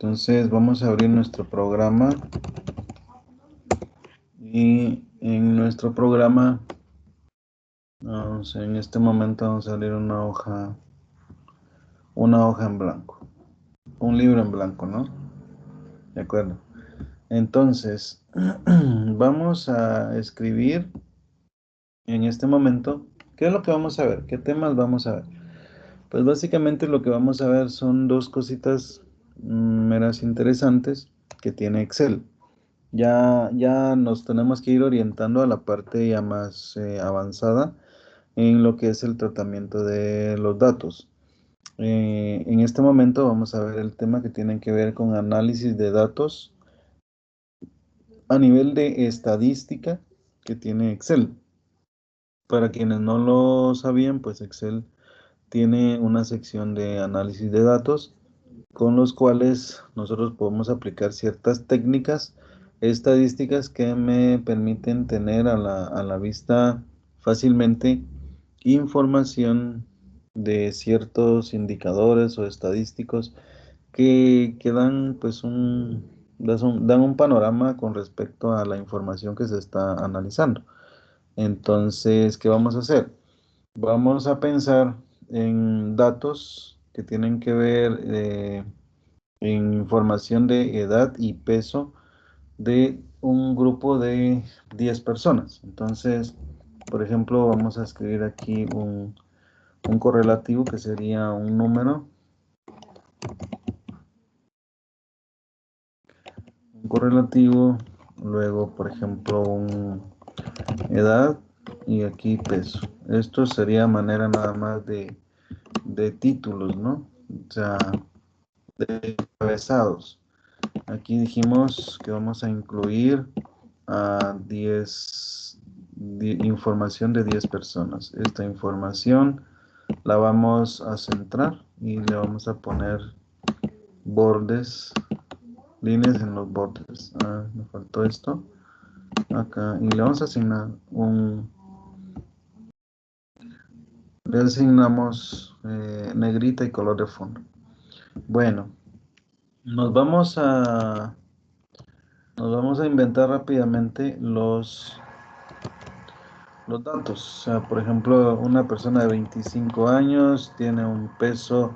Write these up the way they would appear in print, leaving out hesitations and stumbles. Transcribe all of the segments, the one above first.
Entonces vamos a abrir nuestro programa y en nuestro programa en este momento vamos a abrir una hoja en blanco, un libro en blanco, ¿no? De acuerdo. Entonces vamos a escribir en este momento. ¿Qué es lo que vamos a ver? ¿Qué temas vamos a ver? Pues básicamente lo que vamos a ver son dos cositas meras interesantes que tiene Excel. Ya nos tenemos que ir orientando a la parte ya más avanzada en lo que es el tratamiento de los datos. En este momento vamos a ver el tema que tiene que ver con análisis de datos a nivel de estadística que tiene Excel. Para quienes no lo sabían, pues Excel tiene una sección de análisis de datos con los cuales nosotros podemos aplicar ciertas técnicas estadísticas que me permiten tener a la vista fácilmente información de ciertos indicadores o estadísticos que dan pues dan un panorama con respecto a la información que se está analizando. Entonces, ¿qué vamos a hacer? Vamos a pensar en datos que tienen que ver en información de edad y peso de un grupo de 10 personas. Entonces, por ejemplo, vamos a escribir aquí un correlativo que sería un número, luego, por ejemplo, un edad y aquí peso. Esto sería manera nada más de títulos, ¿no? O sea, de encabezados. Aquí dijimos que vamos a incluir a 10 información de 10 personas. Esta información la vamos a centrar y le vamos a poner bordes, líneas en los bordes. Me faltó esto acá y le vamos a asignar le asignamos negrita y color de fondo. Bueno, nos vamos a nos vamos a inventar rápidamente los datos. O sea, por ejemplo, una persona de 25 años tiene un peso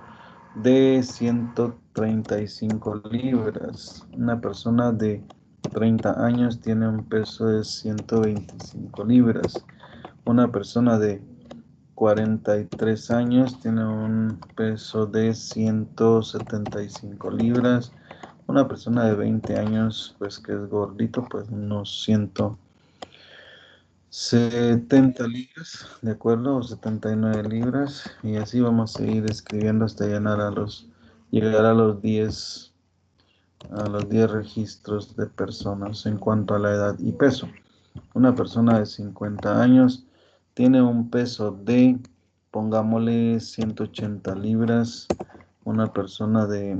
de 135 libras. Una persona de 30 años tiene un peso de 125 libras. Una persona de 43 años tiene un peso de 175 libras. Una persona de 20 años, pues que es gordito, pues unos 170 libras, ¿de acuerdo? O 79 libras. Y así vamos a ir escribiendo hasta llegar a los 10 registros de personas en cuanto a la edad y peso. Una persona de 50 años tiene un peso de, pongámosle, 180 libras. Una persona de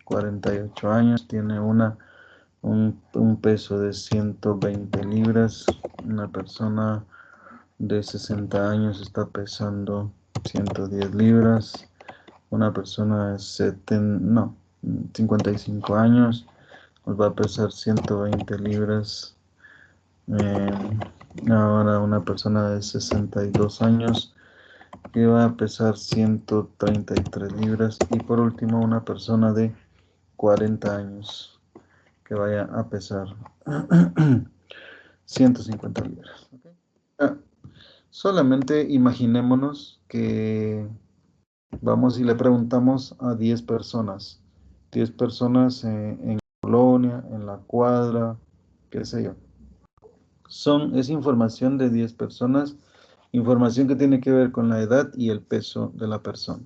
48 años tiene un peso de 120 libras. Una persona de 60 años está pesando 110 libras. Una persona de 55 años nos va a pesar 120 libras. Ahora una persona de 62 años que va a pesar 133 libras. Y por último una persona de 40 años que vaya a pesar 150 libras. ¿Okay? Solamente imaginémonos que vamos y le preguntamos a 10 personas. 10 personas en colonia, en la cuadra, qué sé yo. Es información de 10 personas, información que tiene que ver con la edad y el peso de la persona.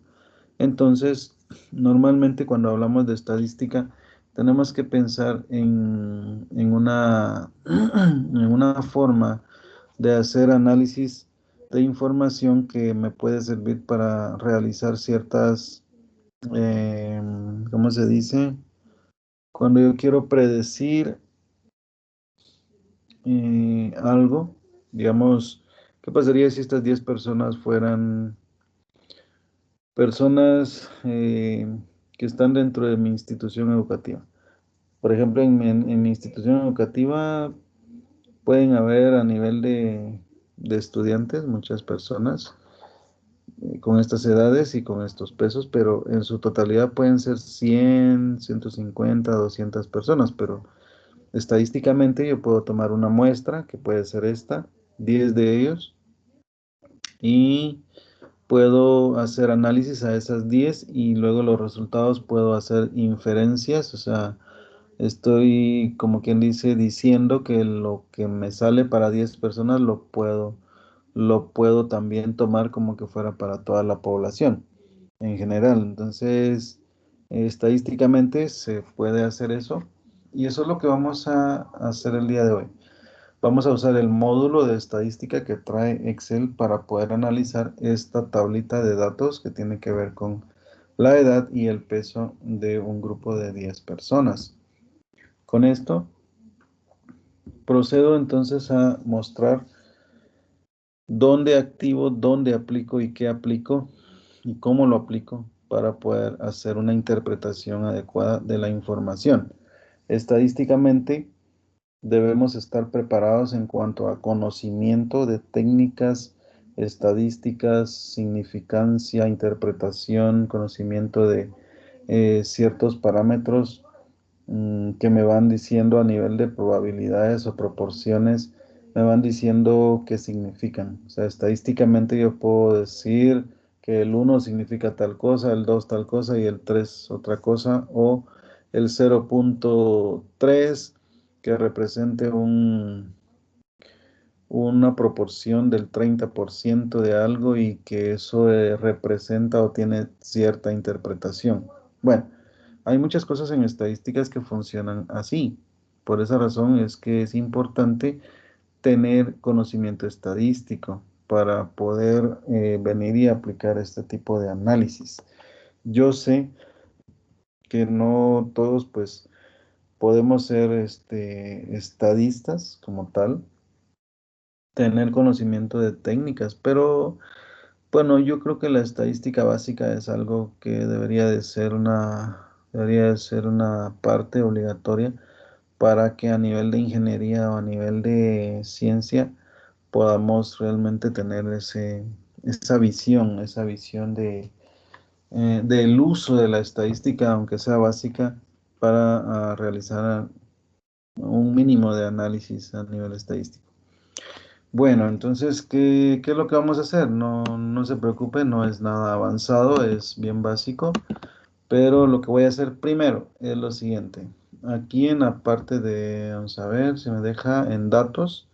Entonces, normalmente cuando hablamos de estadística, tenemos que pensar en una forma de hacer análisis de información que me puede servir para realizar ciertas, ¿cómo se dice? Cuando yo quiero predecir algo, digamos, ¿qué pasaría si estas 10 personas fueran personas que están dentro de mi institución educativa. Por ejemplo, en mi institución educativa pueden haber a nivel de estudiantes muchas personas con estas edades y con estos pesos, pero en su totalidad pueden ser 100, 150, 200 personas, pero estadísticamente yo puedo tomar una muestra, que puede ser esta, 10 de ellos, y puedo hacer análisis a esas 10 y luego los resultados puedo hacer inferencias, o sea, estoy como quien dice diciendo que lo que me sale para 10 personas lo puedo también tomar como que fuera para toda la población en general. Entonces, estadísticamente se puede hacer eso y eso es lo que vamos a hacer el día de hoy. Vamos a usar el módulo de estadística que trae Excel para poder analizar esta tablita de datos que tiene que ver con la edad y el peso de un grupo de 10 personas. Con esto, procedo entonces a mostrar dónde activo, dónde aplico y qué aplico y cómo lo aplico para poder hacer una interpretación adecuada de la información. Estadísticamente, debemos estar preparados en cuanto a conocimiento de técnicas estadísticas, significancia, interpretación, conocimiento de ciertos parámetros que me van diciendo a nivel de probabilidades o proporciones, me van diciendo qué significan. O sea, estadísticamente yo puedo decir que el 1 significa tal cosa, el 2 tal cosa y el 3 otra cosa, o el 0.3 que represente una proporción del 30% de algo y que eso representa o tiene cierta interpretación. Bueno, hay muchas cosas en estadísticas que funcionan así. Por esa razón es que es importante tener conocimiento estadístico para poder venir y aplicar este tipo de análisis. Yo sé que no todos pues podemos ser estadistas como tal, tener conocimiento de técnicas, pero bueno, yo creo que la estadística básica es algo que debería de ser una parte obligatoria para que a nivel de ingeniería o a nivel de ciencia podamos realmente tener esa visión del uso de la estadística, aunque sea básica, para realizar un mínimo de análisis a nivel estadístico. Bueno, entonces, ¿qué es lo que vamos a hacer? No se preocupe, no es nada avanzado, es bien básico, pero lo que voy a hacer primero es lo siguiente. Aquí en la parte de, vamos a ver si me deja en datos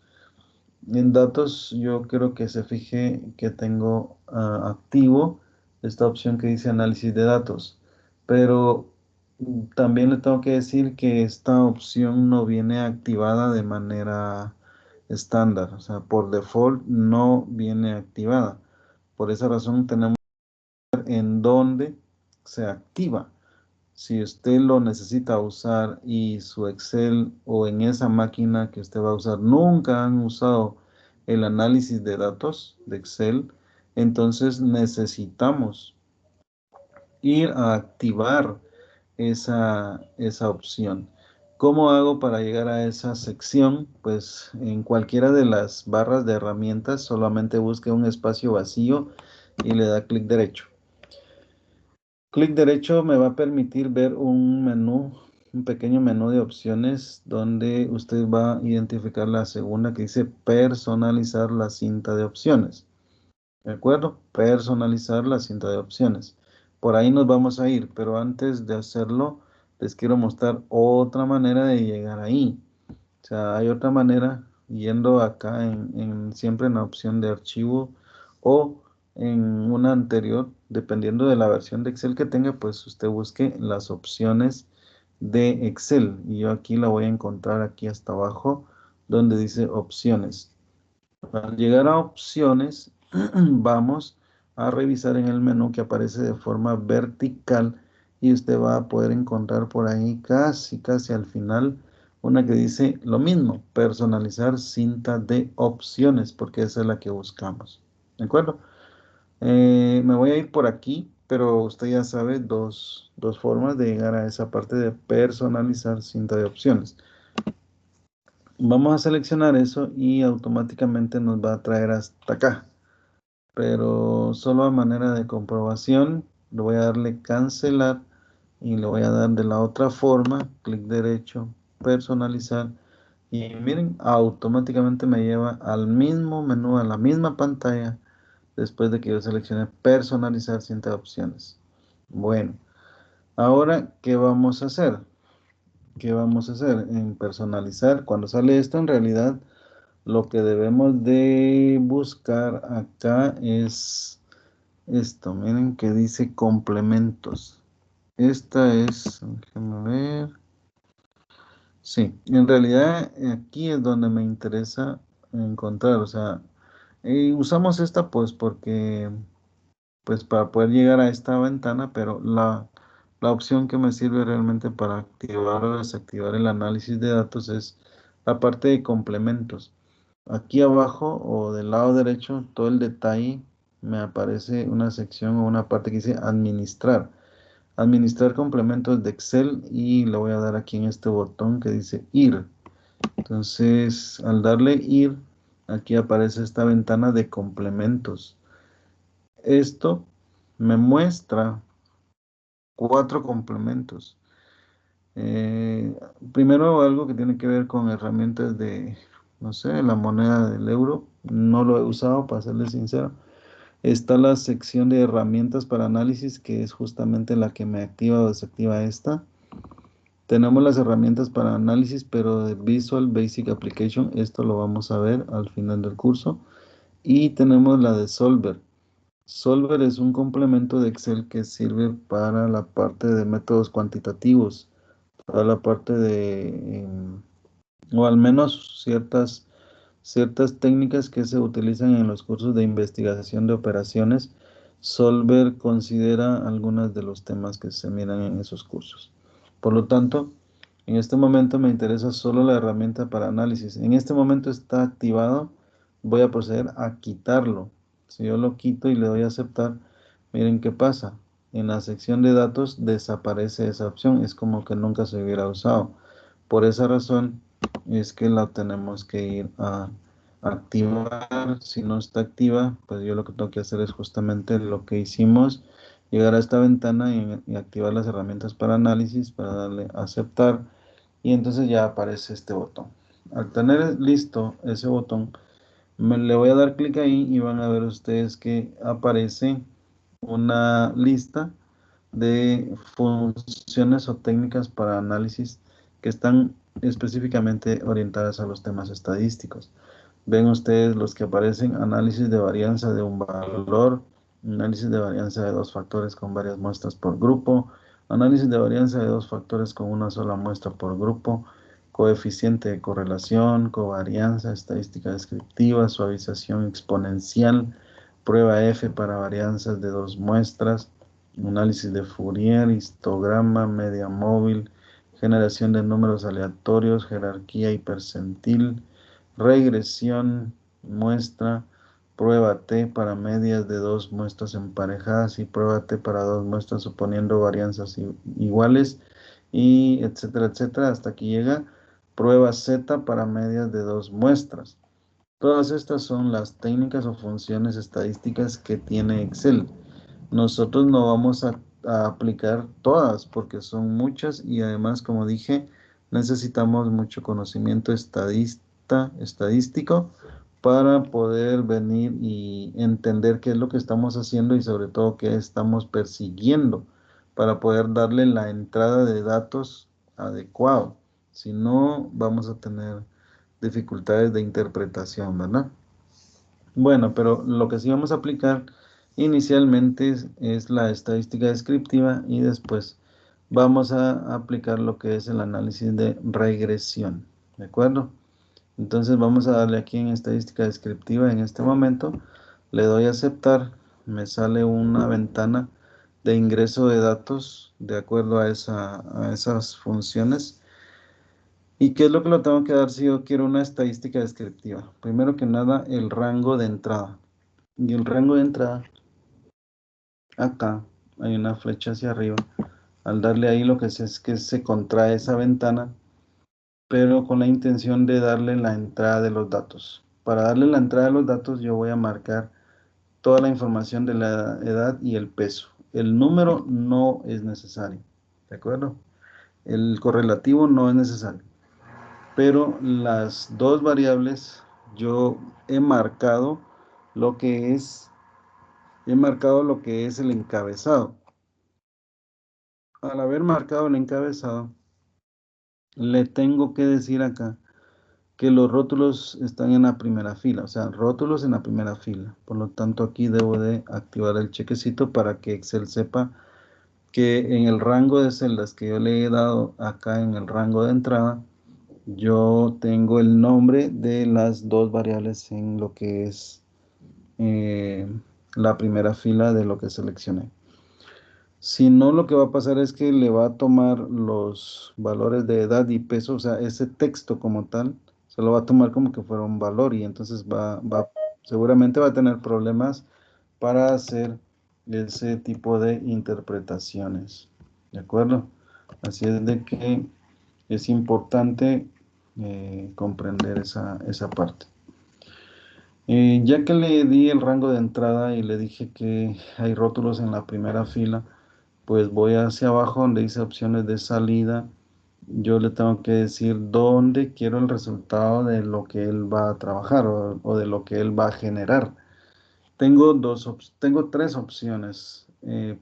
yo quiero que se fije que tengo activo esta opción que dice análisis de datos, pero también le tengo que decir que esta opción no viene activada de manera estándar, o sea, por default no viene activada. Por esa razón tenemos que ver en dónde se activa. Si usted lo necesita usar y su Excel o en esa máquina que usted va a usar nunca han usado el análisis de datos de Excel, entonces necesitamos ir a activar esa opción. ¿Cómo hago para llegar a esa sección? Pues en cualquiera de las barras de herramientas solamente busque un espacio vacío y le da clic derecho. Clic derecho me va a permitir ver un menú, un pequeño menú de opciones donde usted va a identificar la segunda que dice personalizar la cinta de opciones. ¿De acuerdo? Personalizar la cinta de opciones. Por ahí nos vamos a ir, pero antes de hacerlo, les quiero mostrar otra manera de llegar ahí. O sea, hay otra manera yendo acá siempre en la opción de archivo o en una anterior, dependiendo de la versión de Excel que tenga, pues usted busque las opciones de Excel. Y yo aquí la voy a encontrar aquí hasta abajo, donde dice opciones. Al llegar a opciones, vamos a revisar en el menú que aparece de forma vertical y usted va a poder encontrar por ahí casi, casi al final una que dice lo mismo, personalizar cinta de opciones, porque esa es la que buscamos. ¿De acuerdo? Me voy a ir por aquí pero usted ya sabe dos formas de llegar a esa parte de personalizar cinta de opciones. Vamos a seleccionar eso y automáticamente nos va a traer hasta acá. Pero solo a manera de comprobación, le voy a darle cancelar y le voy a dar de la otra forma, clic derecho, personalizar. Y miren, automáticamente me lleva al mismo menú, a la misma pantalla, después de que yo seleccione personalizar cinta de opciones. Bueno, ahora, ¿qué vamos a hacer? ¿Qué vamos a hacer? En personalizar, cuando sale esto, en realidad lo que debemos de buscar acá es esto. Miren que dice complementos. Esta es, déjenme ver. Sí, en realidad aquí es donde me interesa encontrar, o sea, usamos esta pues porque pues para poder llegar a esta ventana, pero la opción que me sirve realmente para activar o desactivar el análisis de datos es la parte de complementos. Aquí abajo o del lado derecho, todo el detalle, me aparece una sección o una parte que dice administrar. Administrar complementos de Excel y le voy a dar aquí en este botón que dice ir. Entonces, al darle ir, aquí aparece esta ventana de complementos. Esto me muestra 4 complementos. Eh, Primero, algo que tiene que ver con herramientas de, no sé, la moneda del euro. No lo he usado, para serles sincero. Está la sección de herramientas para análisis, que es justamente la que me activa o desactiva esta. Tenemos las herramientas para análisis, pero de Visual Basic Application. Esto lo vamos a ver al final del curso. Y tenemos la de Solver. Solver es un complemento de Excel que sirve para la parte de métodos cuantitativos, para la parte de, o al menos ciertas técnicas que se utilizan en los cursos de investigación de operaciones. Solver considera algunos de los temas que se miran en esos cursos. Por lo tanto, en este momento me interesa solo la herramienta para análisis. En este momento está activado. Voy a proceder a quitarlo. Si yo lo quito y le doy a aceptar, miren qué pasa. En la sección de datos desaparece esa opción. Es como que nunca se hubiera usado. Por esa razón es que la tenemos que ir a activar. Si no está activa, pues yo lo que tengo que hacer es justamente lo que hicimos, llegar a esta ventana y activar las herramientas para análisis, para darle a aceptar, y entonces ya aparece este botón. Al tener listo ese botón, le voy a dar clic ahí y van a ver ustedes que aparece una lista de funciones o técnicas para análisis que están específicamente orientadas a los temas estadísticos. Ven ustedes los que aparecen: análisis de varianza de un valor, análisis de varianza de dos factores con varias muestras por grupo, análisis de varianza de dos factores con una sola muestra por grupo, coeficiente de correlación, covarianza, estadística descriptiva, suavización exponencial, prueba F para varianzas de dos muestras, análisis de Fourier, histograma, media móvil, generación de números aleatorios, jerarquía y percentil, regresión, muestra, prueba T para medias de dos muestras emparejadas y prueba T para dos muestras suponiendo varianzas iguales, y etcétera, etcétera, hasta aquí llega prueba Z para medias de dos muestras. Todas estas son las técnicas o funciones estadísticas que tiene Excel. Nosotros no vamos a aplicar todas porque son muchas, y además, como dije, necesitamos mucho conocimiento estadístico para poder venir y entender qué es lo que estamos haciendo y sobre todo qué estamos persiguiendo para poder darle la entrada de datos adecuado. Si no, vamos a tener dificultades de interpretación, ¿verdad? Bueno, pero lo que sí vamos a aplicar inicialmente es la estadística descriptiva, y después vamos a aplicar lo que es el análisis de regresión. ¿De acuerdo? Entonces vamos a darle aquí en estadística descriptiva en este momento. Le doy a aceptar. Me sale una ventana de ingreso de datos de acuerdo a esas funciones. ¿Y qué es lo que le tengo que dar si yo quiero una estadística descriptiva? Primero que nada, el rango de entrada. Y el rango de entrada acá hay una flecha hacia arriba. Al darle ahí lo que hace es que se contrae esa ventana, pero con la intención de darle la entrada de los datos. Para darle la entrada de los datos yo voy a marcar toda la información de la edad y el peso. El número no es necesario, ¿de acuerdo? El correlativo no es necesario, pero las dos variables yo he marcado lo que es, he marcado lo que es el encabezado. Al haber marcado el encabezado, le tengo que decir acá que los rótulos están en la primera fila, o sea, rótulos en la primera fila. Por lo tanto, aquí debo de activar el chequecito para que Excel sepa que en el rango de celdas que yo le he dado acá en el rango de entrada, yo tengo el nombre de las dos variables en lo que es eh, la primera fila de lo que seleccioné. Si no, lo que va a pasar es que le va a tomar los valores de edad y peso, o sea, ese texto como tal, se lo va a tomar como que fuera un valor y entonces seguramente va a tener problemas para hacer ese tipo de interpretaciones. ¿De acuerdo? Así es de que es importante comprender esa parte. Ya que le di el rango de entrada y le dije que hay rótulos en la primera fila, pues voy hacia abajo donde dice opciones de salida. Yo le tengo que decir dónde quiero el resultado de lo que él va a trabajar o de lo que él va a generar. Tengo tres opciones.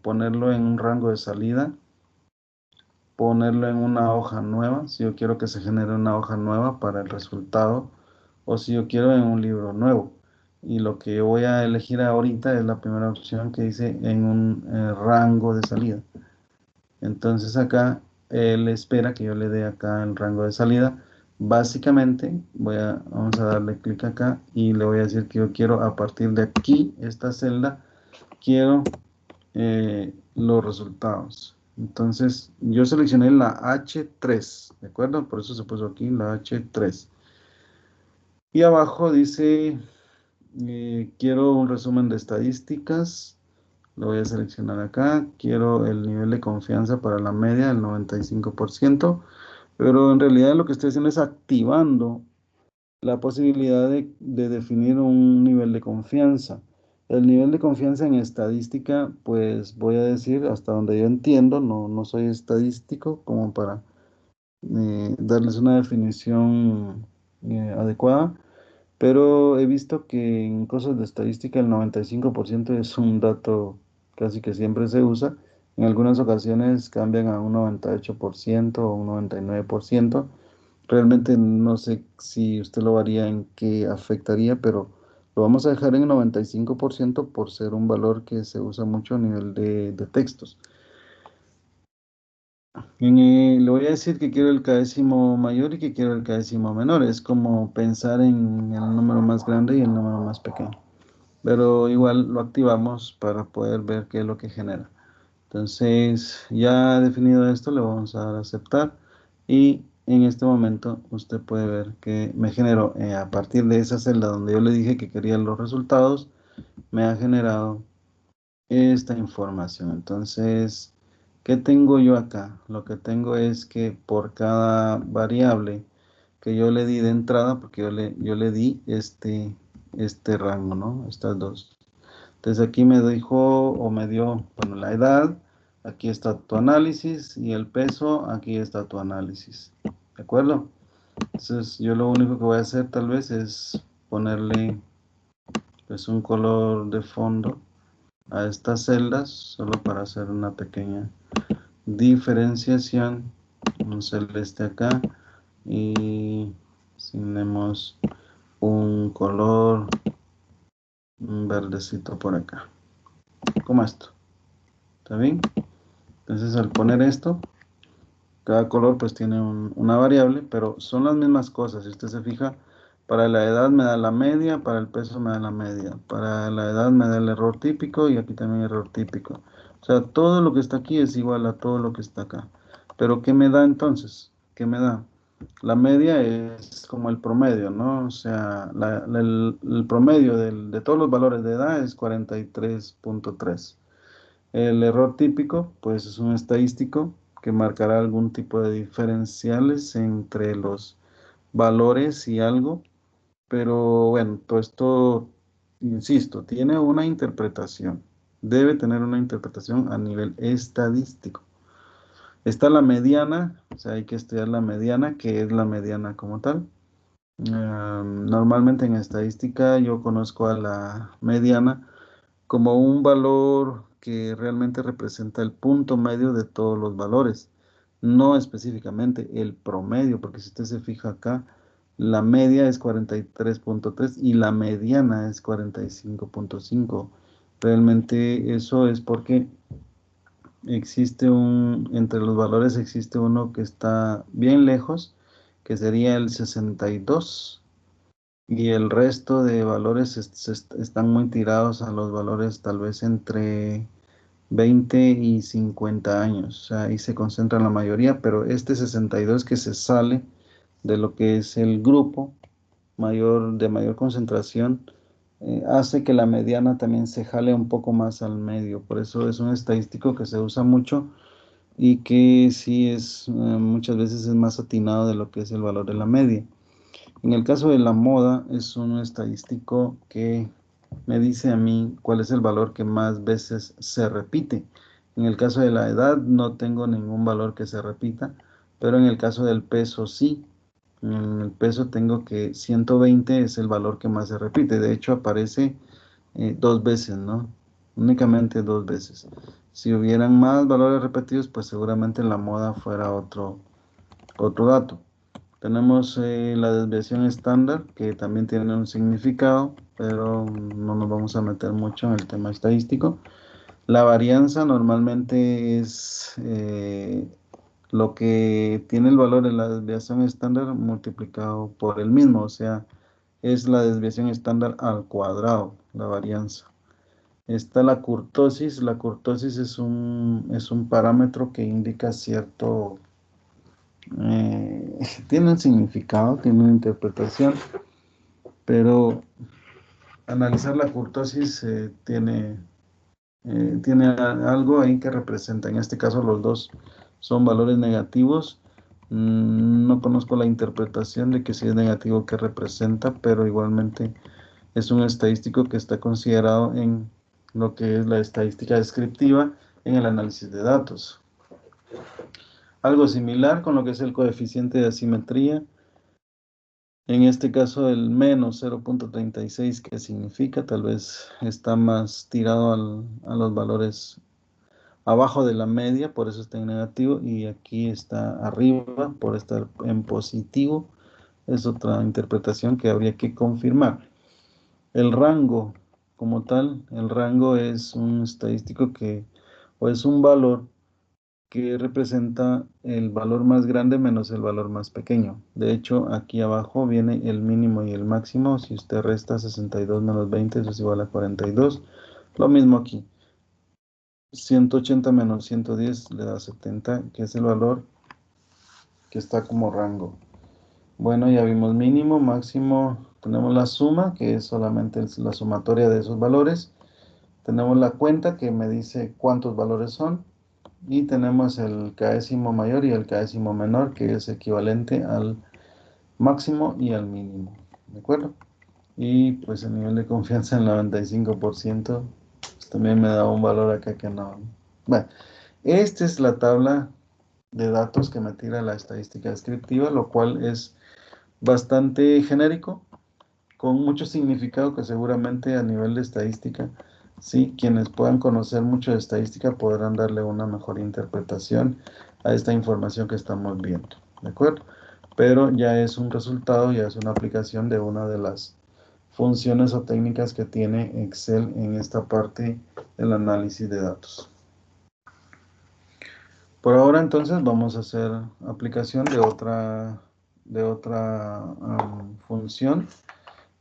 Ponerlo en un rango de salida, ponerlo en una hoja nueva, si yo quiero que se genere una hoja nueva para el resultado, o si yo quiero en un libro nuevo. Y lo que yo voy a elegir ahorita es la primera opción que dice en un rango de salida. Entonces acá él espera que yo le dé acá el rango de salida. Básicamente vamos a darle clic acá y le voy a decir que yo quiero a partir de aquí, esta celda, quiero los resultados. Entonces yo seleccioné la H3, ¿de acuerdo? Por eso se puso aquí la H3. Y abajo dice, quiero un resumen de estadísticas. Lo voy a seleccionar acá. Quiero el nivel de confianza para la media, el 95%. Pero en realidad lo que estoy haciendo es activando la posibilidad de definir un nivel de confianza. El nivel de confianza en estadística, pues voy a decir hasta donde yo entiendo, no soy estadístico como para darles una definición adecuada, pero he visto que en cosas de estadística el 95% es un dato casi que siempre se usa. En algunas ocasiones cambian a un 98% o un 99%. Realmente no sé si usted lo haría en qué afectaría, pero lo vamos a dejar en 95% por ser un valor que se usa mucho a nivel de textos. Le voy a decir que quiero el cadécimo mayor y que quiero el cadécimo menor. Es como pensar en el número más grande y el número más pequeño. Pero igual lo activamos para poder ver qué es lo que genera. Entonces, ya definido esto, le vamos a dar a aceptar y en este momento usted puede ver que me generó a partir de esa celda donde yo le dije que quería los resultados, me ha generado esta información. Entonces, ¿qué tengo yo acá? Lo que tengo es que por cada variable que yo le di de entrada, porque yo le di este rango, ¿no? Estas dos. Entonces aquí me dijo o me dio, bueno, la edad, aquí está tu análisis y el peso, aquí está tu análisis. ¿De acuerdo? Entonces yo lo único que voy a hacer tal vez es ponerle pues un color de fondo a estas celdas, solo para hacer una pequeña diferenciación. Un celeste acá y tenemos un color un verdecito por acá, como esto. ¿Está bien? Entonces al poner esto, cada color pues tiene una variable, pero son las mismas cosas. Si usted se fija, para la edad me da la media, para el peso me da la media, para la edad me da el error típico y aquí también error típico. O sea, todo lo que está aquí es igual a todo lo que está acá. Pero ¿qué me da entonces? ¿Qué me da? La media es como el promedio, ¿no? O sea, el promedio de todos los valores de edad es 43.3. El error típico, pues es un estadístico que marcará algún tipo de diferenciales entre los valores y algo, pero bueno, todo esto, insisto, tiene una interpretación, debe tener una interpretación a nivel estadístico. Está la mediana, o sea, hay que estudiar la mediana, que es la mediana como tal. Normalmente en estadística yo conozco a la mediana como un valor que realmente representa el punto medio de todos los valores, no específicamente el promedio, porque si usted se fija acá, la media es 43.3 y la mediana es 45.5. Realmente eso es porque entre los valores existe uno que está bien lejos, que sería el 62 y el resto de valores están muy tirados a los valores tal vez entre 20 y 50 años. O sea, ahí se concentra la mayoría, pero este 62 que se sale de lo que es el grupo de mayor concentración, hace que la mediana también se jale un poco más al medio. Por eso es un estadístico que se usa mucho y que sí muchas veces es más atinado de lo que es el valor de la media. En el caso de la moda, es un estadístico que me dice a mí cuál es el valor que más veces se repite. En el caso de la edad, no tengo ningún valor que se repita, pero en el caso del peso sí. En el peso tengo que 120 es el valor que más se repite. De hecho, aparece dos veces, ¿no? Únicamente dos veces. Si hubieran más valores repetidos, pues seguramente en la moda fuera otro dato. Tenemos la desviación estándar, que también tiene un significado, pero no nos vamos a meter mucho en el tema estadístico. La varianza normalmente es lo que tiene el valor de la desviación estándar multiplicado por el mismo, o sea, es la desviación estándar al cuadrado, la varianza. Está la curtosis es un parámetro que indica eh, tiene un significado, tiene una interpretación, pero analizar la curtosis tiene algo ahí que representa. En este caso los dos son valores negativos. No conozco la interpretación de que si es negativo que representa, pero igualmente es un estadístico que está considerado en lo que es la estadística descriptiva en el análisis de datos. Algo similar con lo que es el coeficiente de asimetría. En este caso el menos 0.36, ¿qué significa? Tal vez está más tirado a los valores abajo de la media, por eso está en negativo, y aquí está arriba por estar en positivo. Es otra interpretación que habría que confirmar. El rango, como tal, el rango es un estadístico o es un valor que representa el valor más grande menos el valor más pequeño. De hecho, aquí abajo viene el mínimo y el máximo. Si usted resta 62 menos 20, eso es igual a 42. Lo mismo aquí. 180 menos 110 le da 70, que es el valor que está como rango. Bueno, ya vimos mínimo, máximo. Tenemos la suma, que es solamente la sumatoria de esos valores. Tenemos la cuenta, que me dice cuántos valores son. Y tenemos el késimo mayor y el késimo menor, que es equivalente al máximo y al mínimo. ¿De acuerdo? Y pues el nivel de confianza en 95%, pues también me da un valor acá que no. Bueno, esta es la tabla de datos que me tira la estadística descriptiva, lo cual es bastante genérico, con mucho significado que seguramente a nivel de estadística, sí, quienes puedan conocer mucho de estadística podrán darle una mejor interpretación a esta información que estamos viendo, ¿de acuerdo? Pero ya es un resultado, ya es una aplicación de una de las funciones o técnicas que tiene Excel en esta parte del análisis de datos. Por ahora entonces vamos a hacer aplicación de otra función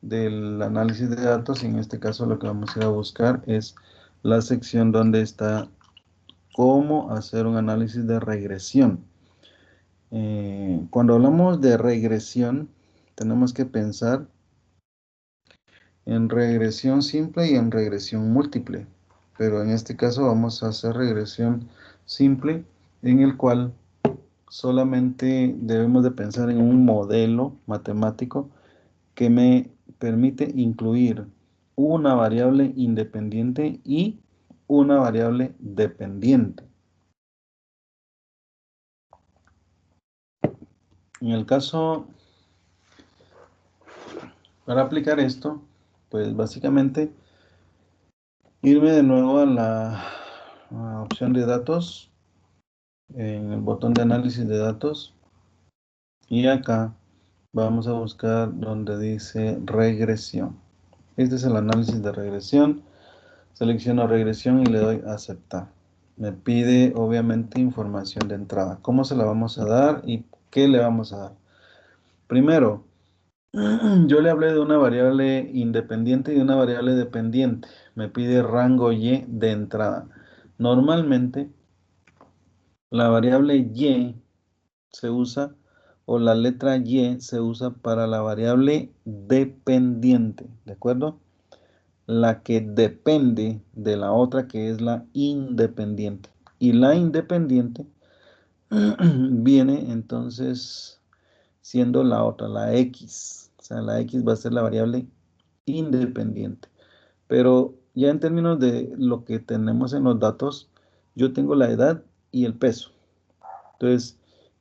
del análisis de datos, y en este caso lo que vamos a ir a buscar es la sección donde está cómo hacer un análisis de regresión. Cuando hablamos de regresión, tenemos que pensar en regresión simple y en regresión múltiple. pero en este caso vamos a hacer regresión simple en el cual solamente debemos de pensar en un modelo matemático que me permite incluir una variable independiente y una variable dependiente. En el caso, para aplicar esto, pues básicamente irme de nuevo a la opción de datos, en el botón de análisis de datos, y acá vamos a buscar donde dice regresión. Este es el análisis de regresión. Selecciono regresión y le doy a aceptar. Me pide obviamente información de entrada. ¿Cómo se la vamos a dar y qué le vamos a dar? Primero, yo le hablé de una variable independiente y de una variable dependiente. Me pide rango Y de entrada. Normalmente la variable Y se usa, o la letra Y se usa para la variable dependiente, ¿de acuerdo? La que depende de la otra que es la independiente. Y la independiente viene entonces siendo la otra, la X. O sea, la X va a ser la variable independiente. Pero ya en términos de lo que tenemos en los datos, yo tengo la edad y el peso. Entonces,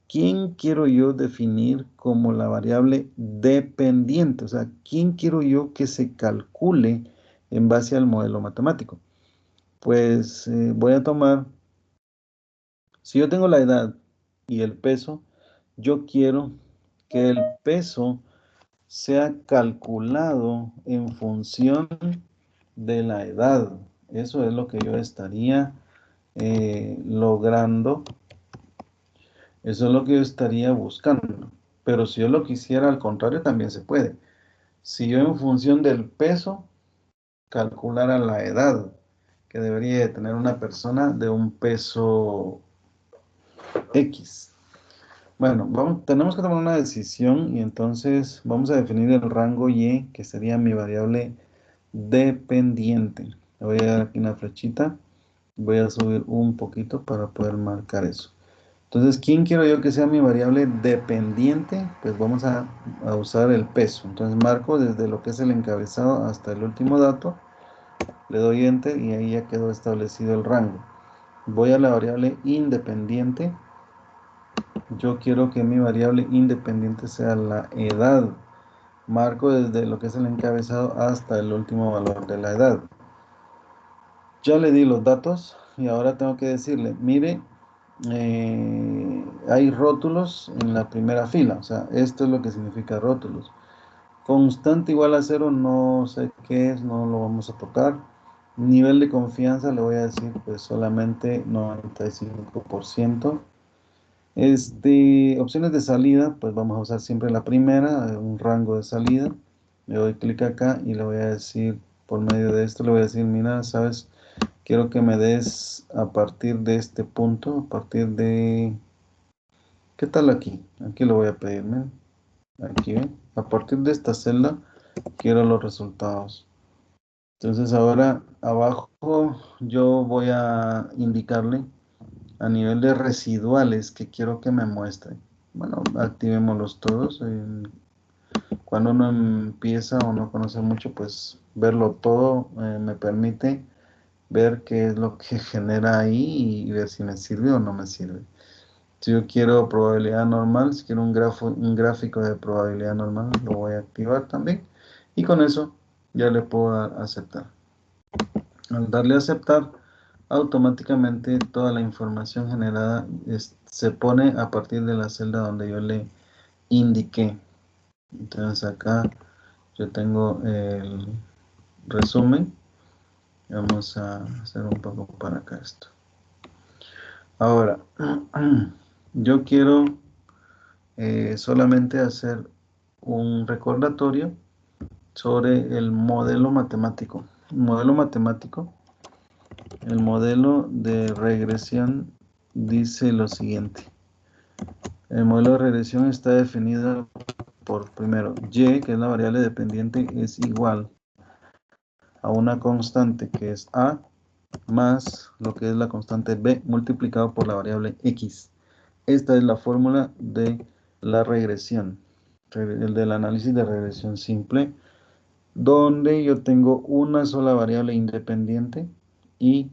¿quién quiero yo definir como la variable dependiente? O sea, ¿quién quiero yo que se calcule en base al modelo matemático? Pues voy a tomar, si yo tengo la edad y el peso, yo quiero que el peso sea calculado en función de la edad. Eso es lo que yo estaría logrando. Eso es lo que yo estaría buscando. Pero si yo lo quisiera al contrario, también se puede. Si yo en función del peso calculara la edad que debería de tener una persona de un peso X. Bueno, tenemos que tomar una decisión y entonces vamos a definir el rango Y, que sería mi variable dependiente. Le voy a dar aquí una flechita. Voy a subir un poquito para poder marcar eso. Entonces, ¿quién quiero yo que sea mi variable dependiente? Pues vamos a usar el peso. Entonces, marco desde lo que es el encabezado hasta el último dato. Le doy Enter y ahí ya quedó establecido el rango. Voy a la variable independiente. Yo quiero que mi variable independiente sea la edad. Marco desde lo que es el encabezado hasta el último valor de la edad. Ya le di los datos y ahora tengo que decirle, mire, hay rótulos en la primera fila, o sea, esto es lo que significa rótulos. Constante igual a 0, no sé qué es, no lo vamos a tocar. Nivel de confianza le voy a decir pues solamente 95%. Opciones de salida, pues vamos a usar siempre la primera, un rango de salida. Le doy clic acá y le voy a decir, por medio de esto, le voy a decir, mira, sabes, quiero que me des a partir de este punto, a partir de... ¿Qué tal aquí? Aquí lo voy a pedirme. Aquí, ¿ve? A partir de esta celda, quiero los resultados. Entonces ahora abajo yo voy a indicarle a nivel de residuales que quiero que me muestre. Bueno, activémoslos todos. Cuando uno empieza o no conoce mucho, pues verlo todo me permite ver qué es lo que genera ahí y ver si me sirve o no me sirve. Si yo quiero probabilidad normal, si quiero un gráfico de probabilidad normal, lo voy a activar también. Y con eso ya le puedo dar a aceptar. Al darle a aceptar, automáticamente toda la información generada se pone a partir de la celda donde yo le indiqué. Entonces acá yo tengo el resumen. Vamos a hacer un poco para acá esto. Ahora, yo quiero solamente hacer un recordatorio sobre el modelo matemático. El modelo de regresión dice lo siguiente. El modelo de regresión está definido por, primero, y, que es la variable dependiente, es igual a una constante que es a, más lo que es la constante b multiplicado por la variable x. Esta es la fórmula de la regresión, el del análisis de regresión simple, donde yo tengo una sola variable independiente y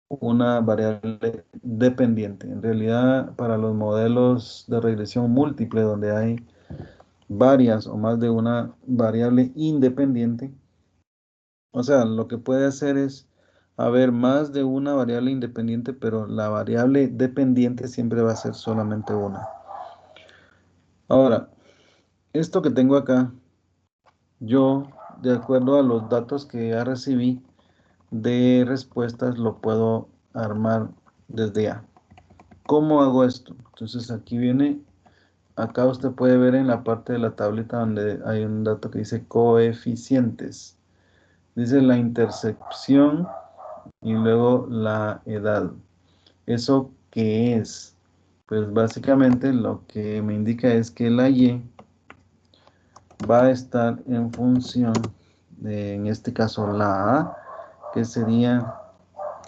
una variable dependiente. En realidad, para los modelos de regresión múltiple, donde hay varias o más de una variable independiente, o sea, lo que puede hacer es haber más de una variable independiente, pero la variable dependiente siempre va a ser solamente una. Ahora, esto que tengo acá, yo, de acuerdo a los datos que ya recibí de respuestas, lo puedo armar desde ya. ¿Cómo hago esto? Entonces aquí viene, acá usted puede ver en la parte de la tableta donde hay un dato que dice coeficientes. Dice la intercepción y luego la edad. ¿Eso qué es? Pues básicamente lo que me indica es que la Y va a estar en función de, en este caso, la A, que sería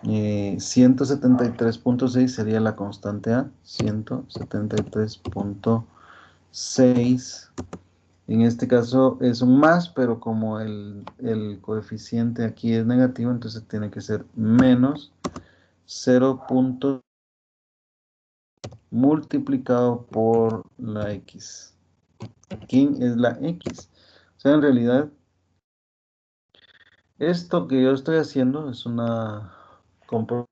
173.6 sería la constante A, 173.6. En este caso es un más, pero como el coeficiente aquí es negativo, entonces tiene que ser menos 0. Multiplicado por la X. ¿Quién es la X? O sea, en realidad, esto que yo estoy haciendo es una comprobación.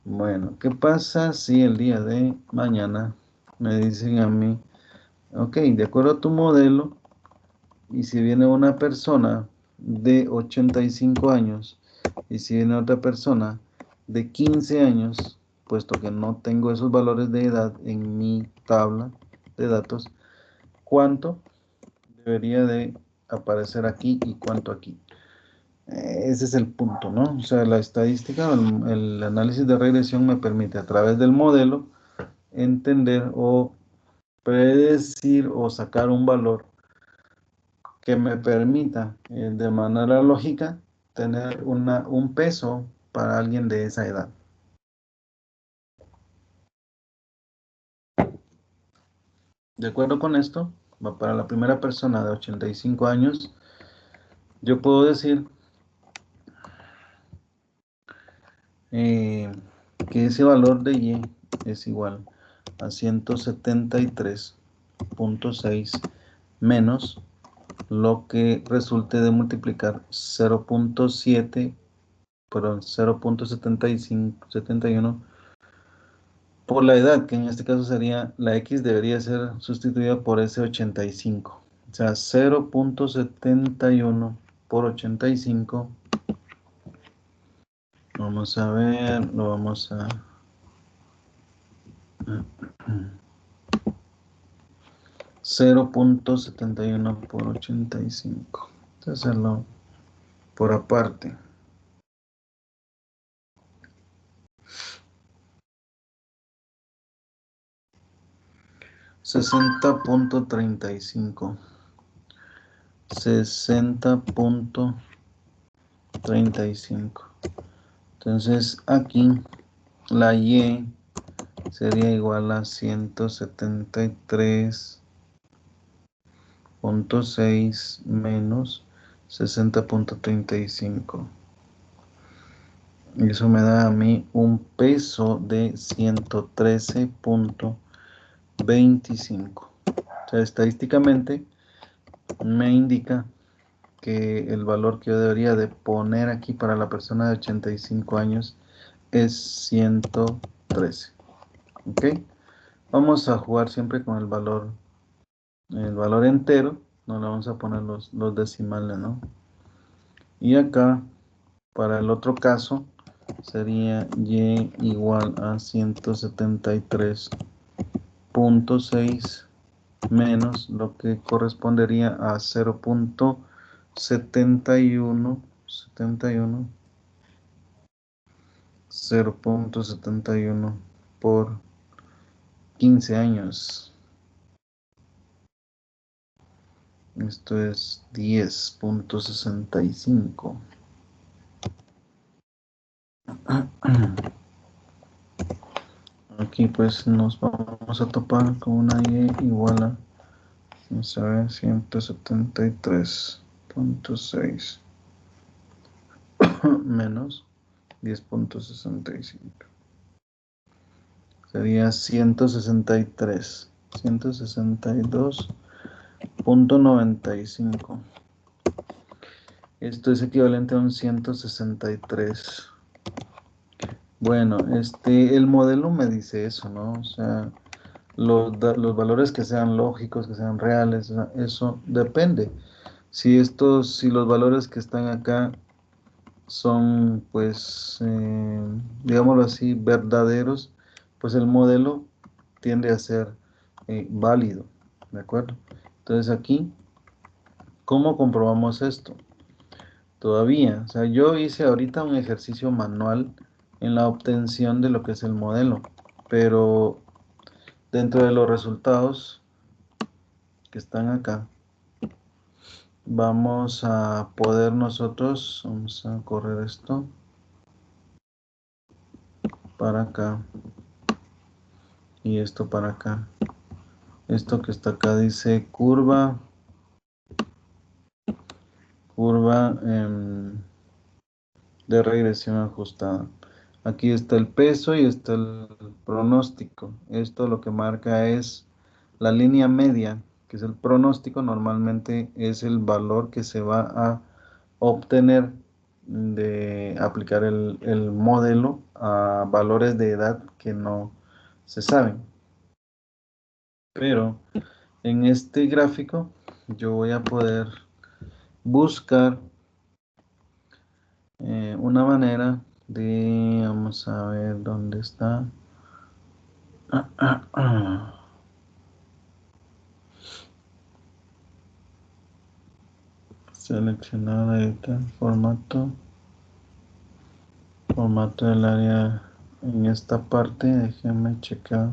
Bueno, ¿qué pasa si el día de mañana me dicen a mí, ok, de acuerdo a tu modelo, y si viene una persona de 85 años y si viene otra persona de 15 años, puesto que no tengo esos valores de edad en mi tabla de datos, ¿cuánto debería de aparecer aquí y cuánto aquí? Ese es el punto, ¿no? O sea, la estadística, el análisis de regresión me permite a través del modelo entender o predecir o sacar un valor que me permita de manera lógica tener un peso para alguien de esa edad. De acuerdo con esto, para la primera persona de 85 años, yo puedo decir eh, que ese valor de Y es igual a 173.6 menos lo que resulte de multiplicar 0.7, perdón, 0.7571 por la edad, que en este caso sería la X debería ser sustituida por ese 85. O sea, 0.71 por 85. Vamos a ver, lo vamos a 0.71 por 85. Vamos a hacerlo por aparte. 60.35. 60.35. Entonces aquí la Y sería igual a 173.6 menos 60.35. Y eso me da a mí un peso de 113.25. O sea, estadísticamente me indica que el valor que yo debería de poner aquí para la persona de 85 años es 113. ¿Ok? Vamos a jugar siempre con el valor entero. No le vamos a poner los decimales, ¿no? Y acá, para el otro caso, sería Y igual a 173.6 menos lo que correspondería a 0.71 0.71 por 15 años. Esto es 10.65. Aquí pues nos vamos a topar con una y igual a, vamos a ver, 173.6 menos 10.65. Sería 162.95. Esto es equivalente a un 163. Bueno, el modelo me dice eso, ¿no? O sea, los valores que sean lógicos, que sean reales, o sea, eso depende. Si los valores que están acá son, pues, digámoslo así, verdaderos, pues el modelo tiende a ser válido, ¿de acuerdo? Entonces aquí, ¿cómo comprobamos esto? Todavía, o sea, yo hice ahorita un ejercicio manual en la obtención de lo que es el modelo, pero dentro de los resultados que están acá, vamos a poder nosotros, vamos a correr esto para acá y esto para acá. Esto que está acá dice curva de regresión ajustada. Aquí está el peso y está el pronóstico. Esto lo que marca es la línea media, que es el pronóstico, normalmente es el valor que se va a obtener de aplicar el modelo a valores de edad que no se saben. Pero en este gráfico yo voy a poder buscar una manera de, vamos a ver dónde está. Seleccionar, editar, formato del área en esta parte, déjenme checar.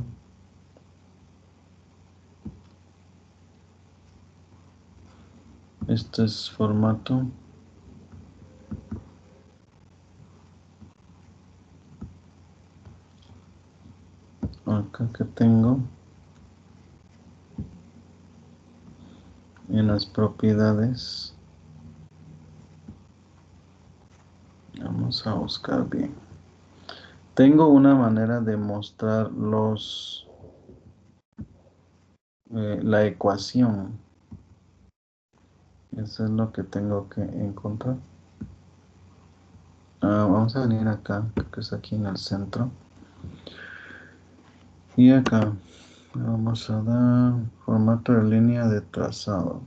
Este es formato. Acá que tengo en las propiedades. Vamos a buscar bien. Tengo una manera de mostrar la ecuación. Eso es lo que tengo que encontrar. Vamos a venir acá, que es aquí en el centro. Y acá vamos a dar formato de línea de trazado.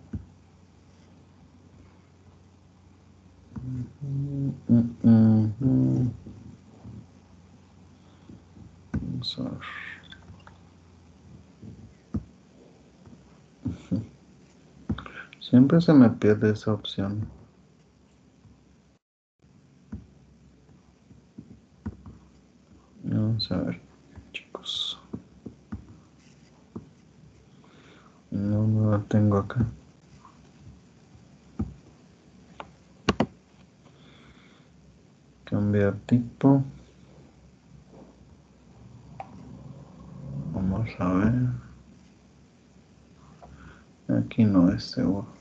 Vamos a ver. Siempre se me pierde esa opción. Vamos a ver, chicos. No la tengo acá. Cambiar tipo. Vamos a ver. Aquí no es seguro.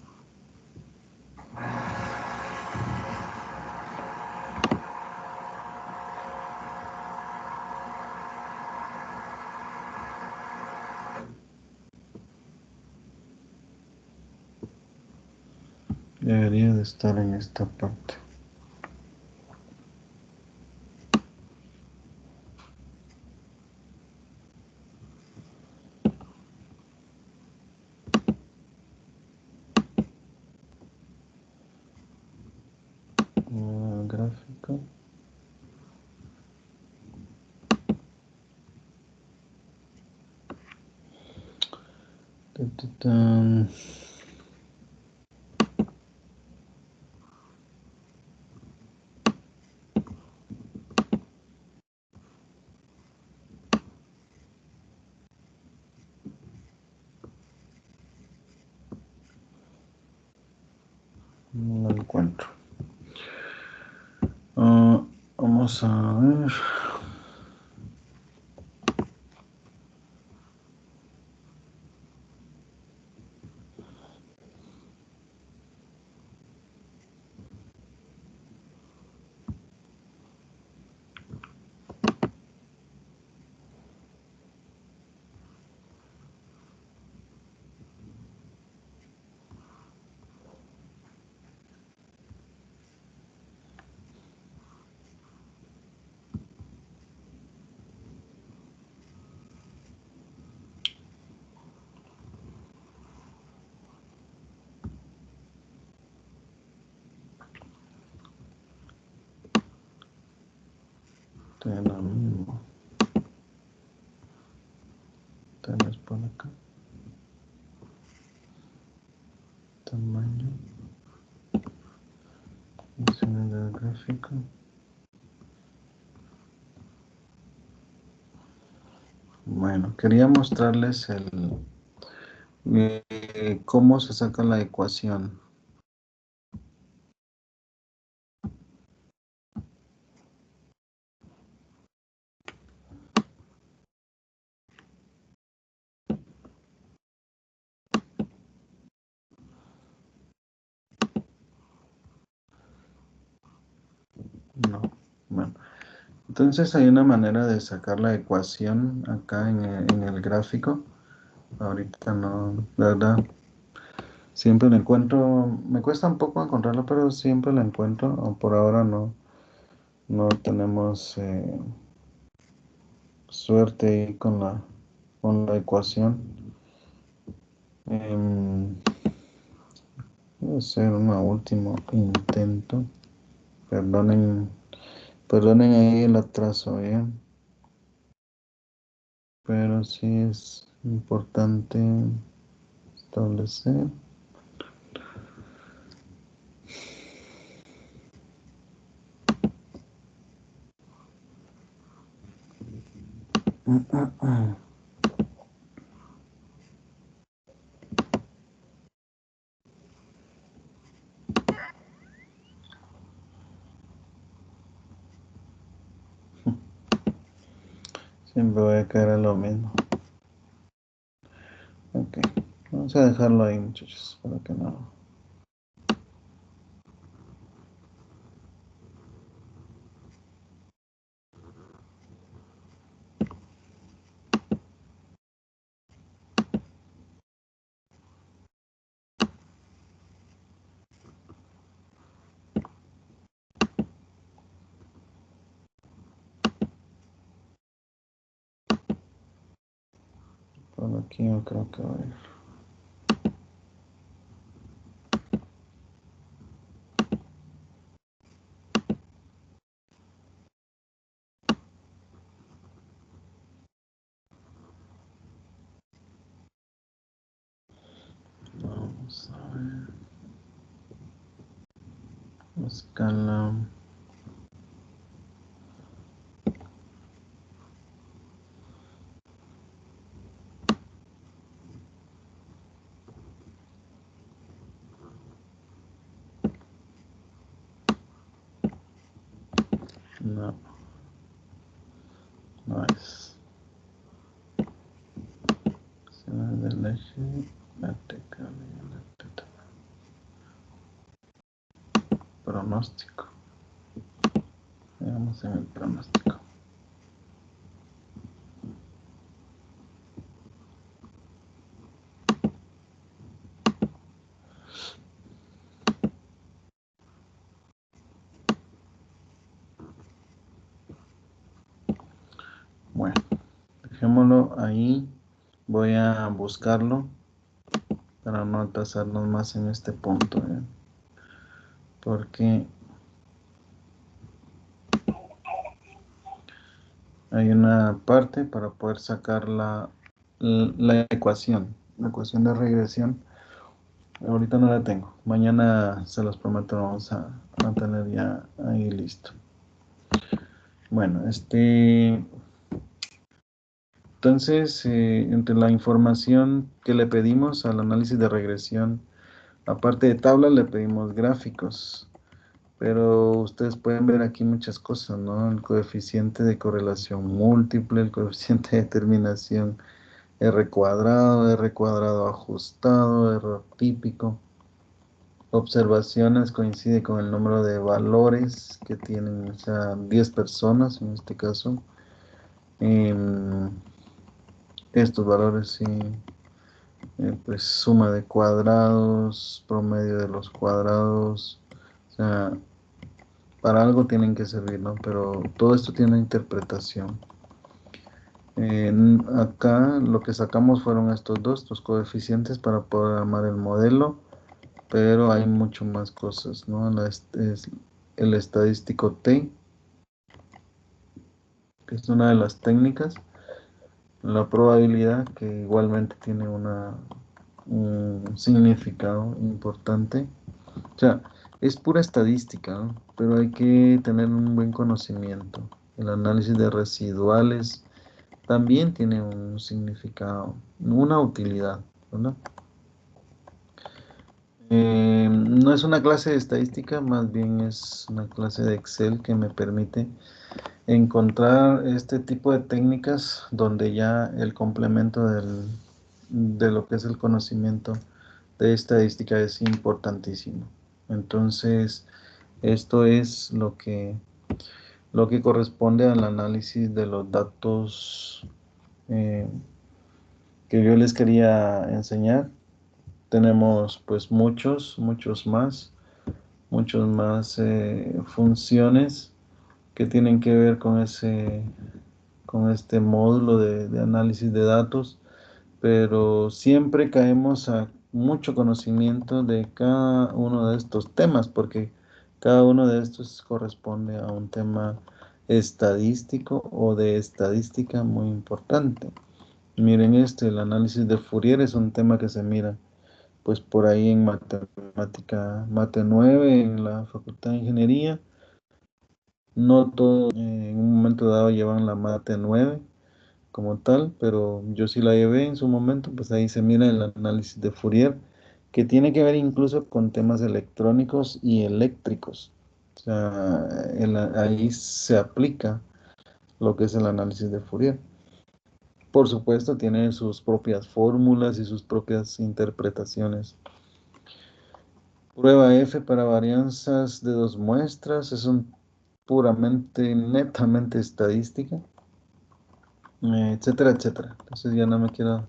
Debería de estar en esta parte. Gráfico. Tan. No lo encuentro. Ah, vamos a ver. Tiene lo mismo. Tenés por acá. Tamaño. Funciones del gráfico. Bueno, quería mostrarles cómo se saca la ecuación. No, bueno. Entonces hay una manera de sacar la ecuación acá en el gráfico. Ahorita no, la verdad, siempre la encuentro, me cuesta un poco encontrarla, pero siempre la encuentro. O por ahora no tenemos suerte ahí con la ecuación. Em, Voy a hacer un último intento. Perdonen, perdonen ahí el atraso, ¿eh? Pero sí es importante establecer. Siempre voy a caer a lo mismo. Ok, vamos a dejarlo ahí, muchachos, para que no. Por aquí yo creo que va a ir. Vamos a ver. Escala. No, no es. Escala del eje vertical y vertical. Pronóstico. Veamos en el pronóstico. Bueno, dejémoslo ahí. Voy a buscarlo para no atrasarnos más en este punto, ¿eh? Porque hay una parte para poder sacar la ecuación de regresión. Ahorita no la tengo. Mañana se los prometo, vamos a tener ya ahí listo. Bueno, entonces, entre la información que le pedimos al análisis de regresión Aparte de tablas, le pedimos gráficos. Pero ustedes pueden ver aquí muchas cosas, ¿no? El coeficiente de correlación múltiple, el coeficiente de determinación R cuadrado ajustado, error típico. Observaciones coincide con el número de valores que tienen, o sea, 10 personas en este caso. Em, Estos valores, sí, pues suma de cuadrados, promedio de los cuadrados, o sea, para algo tienen que servir, ¿no? Pero todo esto tiene una interpretación. Acá lo que sacamos fueron estos dos, los coeficientes para poder armar el modelo, pero hay mucho más cosas, ¿no? Es el estadístico T, que es una de las técnicas, la probabilidad, que igualmente tiene un significado importante. O sea, es pura estadística, ¿no? Pero hay que tener un buen conocimiento. El análisis de residuales también tiene un significado, una utilidad, ¿verdad? No es una clase de estadística, más bien es una clase de Excel que me permite encontrar este tipo de técnicas donde ya el complemento de lo que es el conocimiento de estadística es importantísimo. Entonces, esto es lo que corresponde al análisis de los datos eh, que yo les quería enseñar. Tenemos pues muchos más funciones que tienen que ver con este módulo de análisis de datos, pero siempre caemos a mucho conocimiento de cada uno de estos temas, porque cada uno de estos corresponde a un tema estadístico o de estadística muy importante. Miren este, el análisis de Fourier es un tema que se mira pues por ahí en matemática, mate 9 en la Facultad de Ingeniería. No todos en un momento dado llevan la mate 9 como tal, pero yo sí la llevé en su momento, pues ahí se mira el análisis de Fourier, que tiene que ver incluso con temas electrónicos y eléctricos. O sea, ahí se aplica lo que es el análisis de Fourier. Por supuesto, tiene sus propias fórmulas y sus propias interpretaciones. Prueba F para varianzas de dos muestras es un puramente, netamente estadística, etcétera, etcétera. Entonces ya no me quiero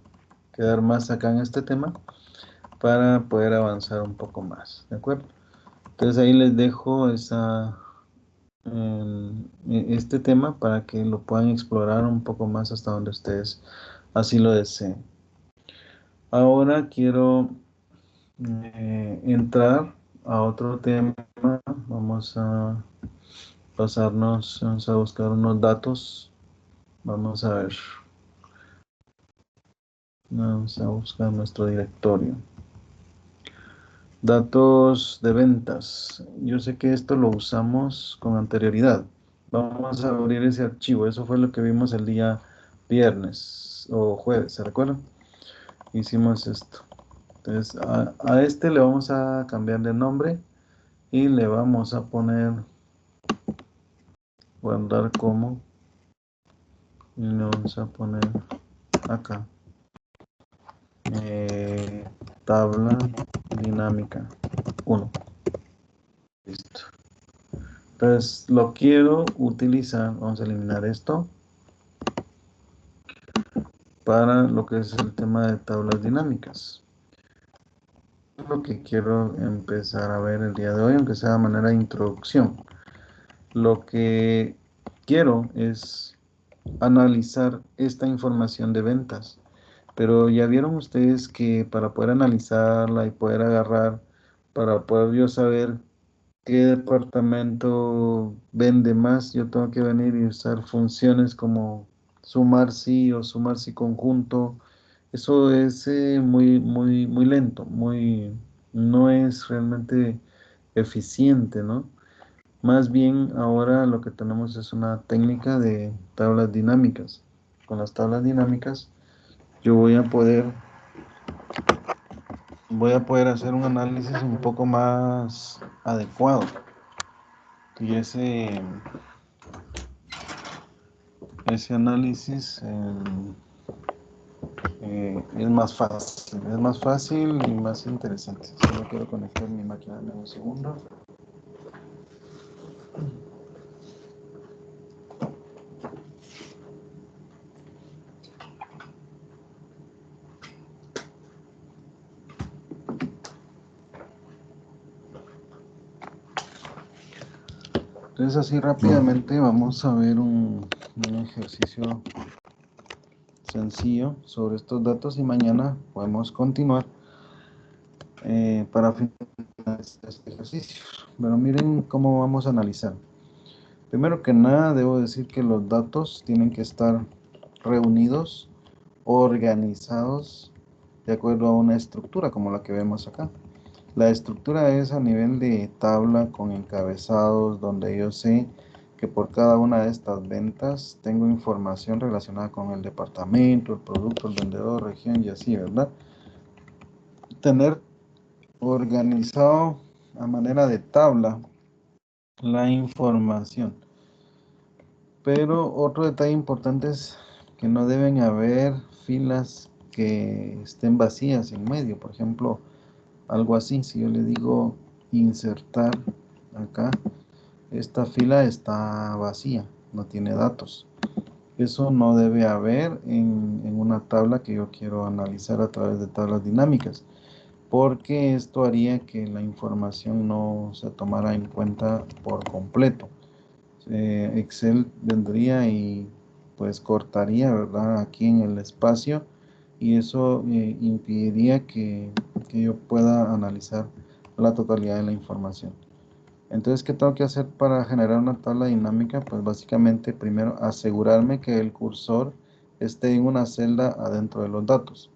quedar más acá en este tema para poder avanzar un poco más, ¿de acuerdo? Entonces ahí les dejo este tema para que lo puedan explorar un poco más hasta donde ustedes así lo deseen. Ahora quiero entrar a otro tema. Vamos a pasarnos, vamos a buscar unos datos. Vamos a ver. Vamos a buscar nuestro directorio. Datos de ventas. Yo sé que esto lo usamos con anterioridad. Vamos a abrir ese archivo. Eso fue lo que vimos el día viernes o jueves, ¿se recuerdan? Hicimos esto. Entonces, a este le vamos a cambiar de nombre y le vamos a poner guardar como y le vamos a poner acá eh, tabla dinámica 1. Listo. Entonces lo quiero utilizar, vamos a eliminar esto para lo que es el tema de tablas dinámicas. Lo que quiero empezar a ver el día de hoy, aunque sea de manera de introducción. Lo que quiero es analizar esta información de ventas. Pero ya vieron ustedes que para poder analizarla y poder agarrar, para poder yo saber qué departamento vende más, yo tengo que venir y usar funciones como sumar sí o sumar sí conjunto. Eso es muy lento, no es realmente eficiente, ¿no? Más bien ahora lo que tenemos es una técnica de tablas dinámicas. Con las tablas dinámicas yo voy a poder voy a poder hacer un análisis un poco más adecuado. Y ese análisis es más fácil y más interesante. Solo quiero conectar mi máquina en un segundo. Entonces así rápidamente vamos a ver un ejercicio sencillo sobre estos datos y mañana podemos continuar para finalizar este ejercicio. Pero miren cómo vamos a analizar. Primero que nada, debo decir que los datos tienen que estar reunidos, organizados, de acuerdo a una estructura como la que vemos acá. La estructura es a nivel de tabla con encabezados, donde yo sé que por cada una de estas ventas tengo información relacionada con el departamento, el producto, el vendedor, región y así, ¿verdad? Tener organizado a manera de tabla la información. Pero otro detalle importante es que no deben haber filas que estén vacías en medio. Por ejemplo, algo así, si yo le digo insertar acá, esta fila está vacía, no tiene datos. Eso no debe haber en una tabla que yo quiero analizar a través de tablas dinámicas, porque esto haría que la información no se tomara en cuenta por completo. Excel vendría y pues cortaría, ¿verdad? Aquí en el espacio y eso impediría que yo pueda analizar la totalidad de la información. Entonces, ¿qué tengo que hacer para generar una tabla dinámica? Pues básicamente primero asegurarme que el cursor esté en una celda adentro de los datos.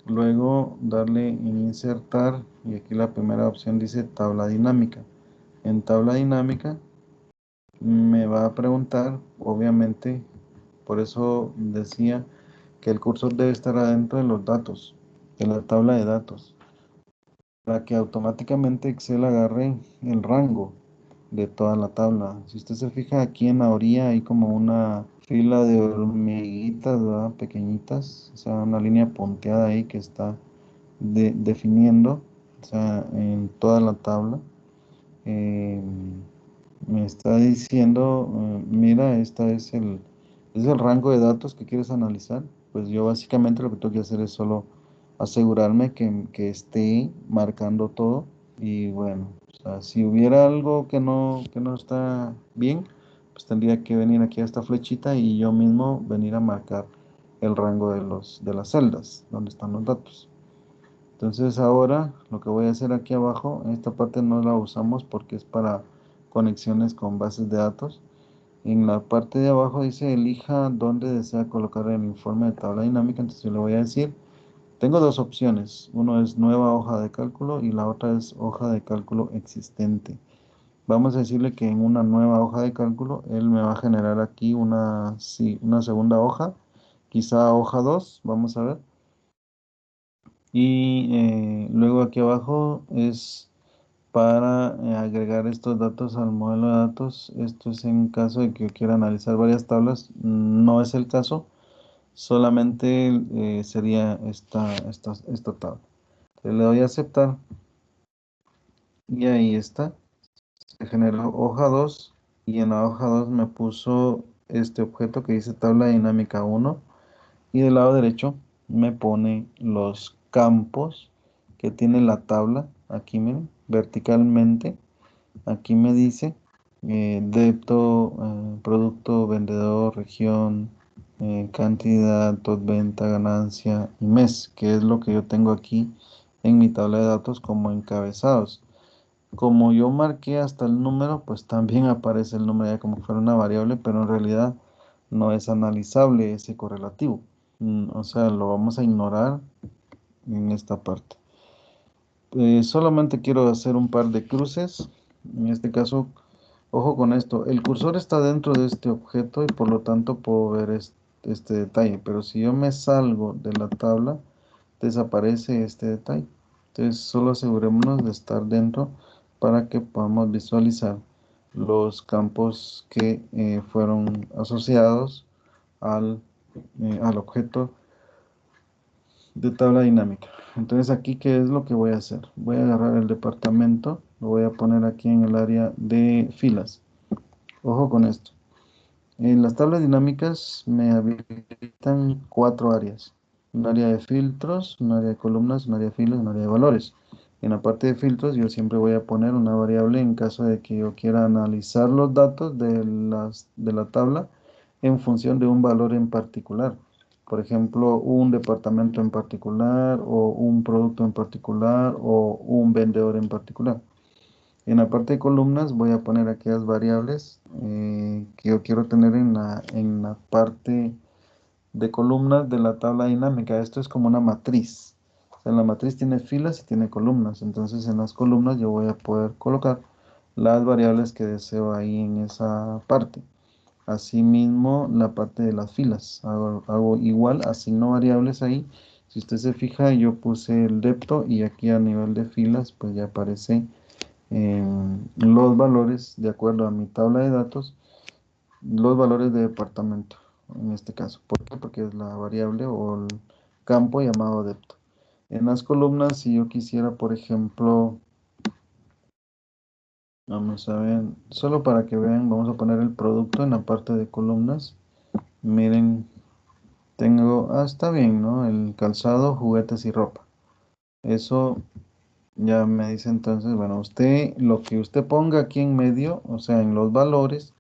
Luego darle en insertar y aquí la primera opción dice tabla dinámica. En tabla dinámica me va a preguntar, obviamente, por eso decía que el cursor debe estar adentro de los datos, de la tabla de datos, para que automáticamente Excel agarre el rango de toda la tabla. Si usted se fija aquí en la orilla hay como una fila de hormiguitas, ¿verdad? Pequeñitas, o sea, una línea punteada ahí que está definiendo, o sea, en toda la tabla. eh, Me está diciendo, mira, es el rango de datos que quieres analizar. Pues yo básicamente lo que tengo que hacer es solo asegurarme que esté marcando todo. Y bueno, o sea, si hubiera algo que no está bien, pues tendría que venir aquí a esta flechita y yo mismo venir a marcar el rango de las celdas donde están los datos. Entonces ahora lo que voy a hacer aquí abajo, en esta parte no la usamos porque es para conexiones con bases de datos. En la parte de abajo dice elija dónde desea colocar el informe de tabla dinámica. Entonces yo le voy a decir, tengo dos opciones. Uno es nueva hoja de cálculo y la otra es hoja de cálculo existente. Vamos a decirle que en una nueva hoja de cálculo, él me va a generar aquí sí, una segunda hoja, quizá hoja 2, vamos a ver. Y luego aquí abajo es para agregar estos datos al modelo de datos. Esto es en caso de que yo quiera analizar varias tablas. No es el caso, solamente sería esta tabla. Le doy a aceptar y ahí está. Se generó hoja 2 y en la hoja 2 me puso este objeto que dice tabla dinámica 1 y del lado derecho me pone los campos que tiene la tabla. Aquí miren, verticalmente. Aquí me dice débito, producto, vendedor, región, cantidad, venta, ganancia y mes, que es lo que yo tengo aquí en mi tabla de datos como encabezados. Como yo marqué hasta el número, pues también aparece el número ya como que fuera una variable, pero en realidad no es analizable ese correlativo. O sea, lo vamos a ignorar en esta parte. Solamente quiero hacer un par de cruces. En este caso, ojo con esto, el cursor está dentro de este objeto y por lo tanto puedo ver este detalle, pero si yo me salgo de la tabla, desaparece este detalle. Entonces, solo asegurémonos de estar dentro para que podamos visualizar los campos que fueron asociados al objeto de tabla dinámica. Entonces, aquí, ¿qué es lo que voy a hacer? Voy a agarrar el departamento, lo voy a poner aquí en el área de filas. Ojo con esto. En las tablas dinámicas me habilitan cuatro áreas. Un área de filtros, un área de columnas, un área de filas, un área de valores. En la parte de filtros yo siempre voy a poner una variable en caso de que yo quiera analizar los datos de la tabla en función de un valor en particular. Por ejemplo, un departamento en particular o un producto en particular o un vendedor en particular. En la parte de columnas voy a poner aquellas variables que yo quiero tener en la parte de columnas de la tabla dinámica. Esto es como una matriz. O sea, la matriz tiene filas y tiene columnas. Entonces en las columnas yo voy a poder colocar las variables que deseo ahí en esa parte. Asimismo, la parte de las filas. Hago igual, asigno variables ahí. Si usted se fija, yo puse el depto y aquí a nivel de filas, pues ya aparece los valores de acuerdo a mi tabla de datos, los valores de departamento, en este caso. ¿Por qué? Porque es la variable o el campo llamado depto. En las columnas, si yo quisiera, por ejemplo, vamos a ver, solo para que vean, vamos a poner el producto en la parte de columnas. Miren, tengo, está bien, ¿no? El calzado, juguetes y ropa. Eso ya me dice entonces, bueno, usted, lo que usted ponga aquí en medio, o sea, en los valores,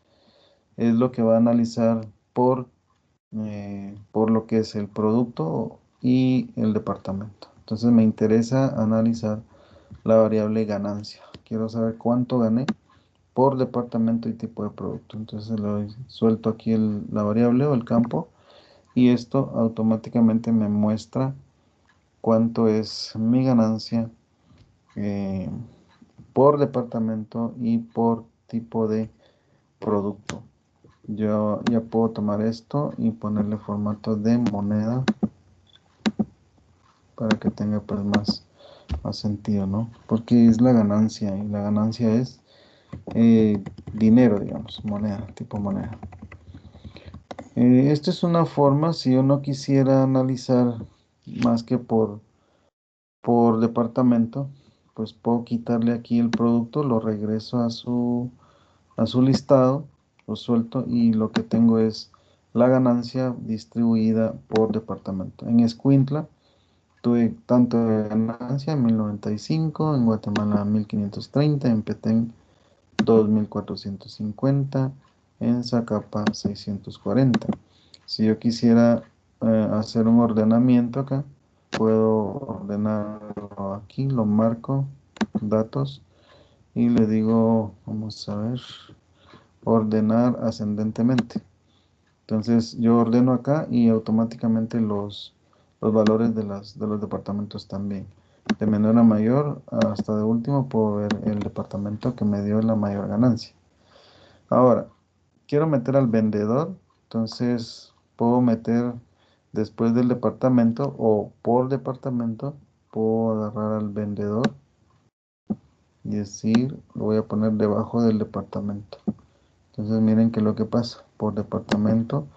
es lo que va a analizar por lo que es el producto y el departamento. Entonces me interesa analizar la variable ganancia. Quiero saber cuánto gané por departamento y tipo de producto. Entonces le suelto aquí la variable o el campo y esto automáticamente me muestra cuánto es mi ganancia eh, por departamento y por tipo de producto. Yo ya puedo tomar esto y ponerle formato de moneda para que tenga pues más sentido, ¿no? Porque es la ganancia y la ganancia es dinero, digamos, moneda, tipo moneda. Esta es una forma, si yo no quisiera analizar más que por departamento, pues puedo quitarle aquí el producto, lo regreso a su listado, lo suelto y lo que tengo es la ganancia distribuida por departamento. En Escuintla tuve tanto de ganancia en 1095, en Guatemala 1530, en Petén 2450, en Zacapa 640. Si yo quisiera hacer un ordenamiento acá, puedo ordenarlo aquí, lo marco, datos, y le digo, vamos a ver, ordenar ascendentemente. Entonces yo ordeno acá y automáticamente los valores de los departamentos también. De menor a mayor hasta de último puedo ver el departamento que me dio la mayor ganancia. Ahora, quiero meter al vendedor, entonces puedo meter después del departamento o por departamento, puedo agarrar al vendedor y decir, lo voy a poner debajo del departamento. Entonces miren que lo que pasa, por departamento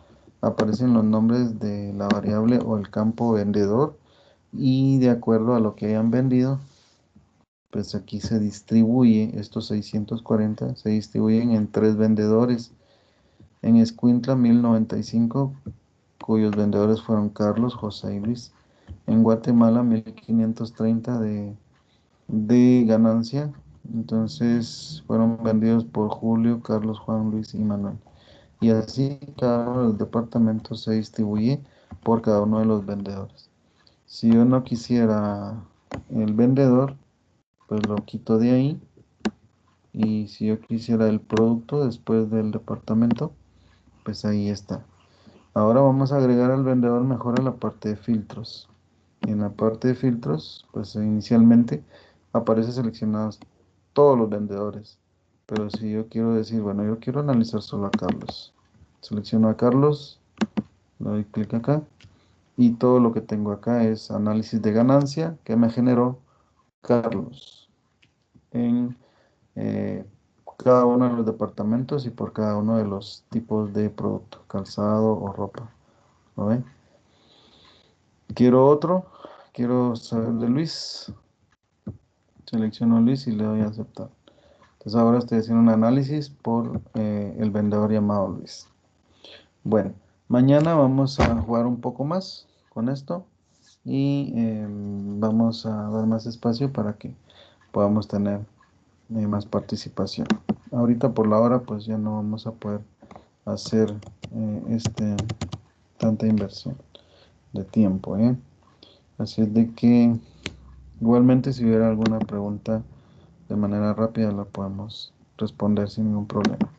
aparecen los nombres de la variable o el campo vendedor y de acuerdo a lo que hayan vendido, pues aquí se distribuye, estos 640 se distribuyen en tres vendedores. En Escuintla 1095, cuyos vendedores fueron Carlos, José y Luis. En Guatemala 1530 de ganancia, entonces fueron vendidos por Julio, Carlos, Juan, Luis y Manuel. Y así cada uno de los departamentos se distribuye por cada uno de los vendedores. Si yo no quisiera el vendedor, pues lo quito de ahí. Y si yo quisiera el producto después del departamento, pues ahí está. Ahora vamos a agregar al vendedor mejor a la parte de filtros. Y en la parte de filtros, pues inicialmente aparece seleccionados todos los vendedores. Pero si yo quiero decir, bueno, yo quiero analizar solo a Carlos. Selecciono a Carlos, le doy clic acá y todo lo que tengo acá es análisis de ganancia que me generó Carlos en cada uno de los departamentos y por cada uno de los tipos de producto, calzado o ropa. ¿Lo ven? Quiero otro. Quiero saber de Luis. Selecciono a Luis y le doy a aceptar. Entonces ahora estoy haciendo un análisis por el vendedor llamado Luis. Bueno, mañana vamos a jugar un poco más con esto y vamos a dar más espacio para que podamos tener más participación. Ahorita por la hora pues ya no vamos a poder hacer tanta inversión de tiempo, ¿eh? Así es de que igualmente si hubiera alguna pregunta de manera rápida la podemos responder sin ningún problema.